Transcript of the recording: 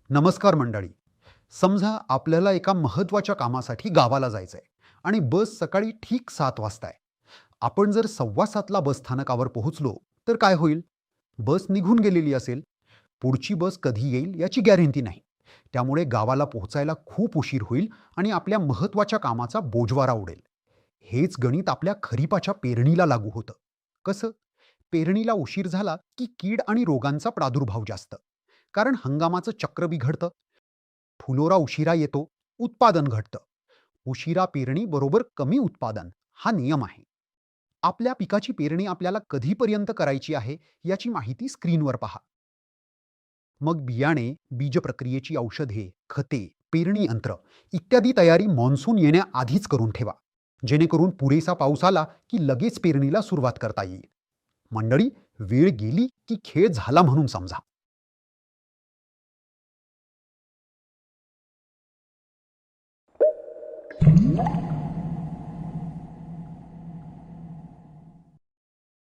नमस्कार मंडळी. समजा आपल्याला एका महत्त्वाच्या कामासाठी गावाला जायचंय आणि बस सकाळी ठीक 7 वाजता आहे. आपण जर 7:15 ला बस स्थानकावर पोहोचलो, तर काय होईल? बस निघून गेलेली असेल. पुढची बस कधी येईल याची गॅरंटी नाही. त्यामुळे गावाला पोहोचायला खूप उशीर होईल आणि आपल्या महत्त्वाच्या कामाचा बोजवारा उडेल. हेच गणित आपल्या खरीपाच्या पेरणीला लागू होतं. कसं? पेरणीला उशीर झाला की कीड आणि रोगांचा प्रादुर्भाव जास्त. कारण हंगामाचं चक्र बिघडतं. फुलोरा उशिरा येतो, उत्पादन घटतं. उशिरा पेरणी बरोबर कमी उत्पादन हा नियम आहे. आपल्या पिकाची पेरणी आपल्याला कधीपर्यंत करायची आहे याची माहिती स्क्रीनवर पहा. मग बियाणे, बीज प्रक्रियेची औषधे, खते, पेरणी यंत्र इत्यादी तयारी मान्सून येण्याआधीच करून ठेवा. जेणेकरून पुरेसा पाऊस आला की लगेच पेरणीला सुरुवात करता येईल. मंडळी, वेळ गेली की खेळ झाला म्हणून समजा.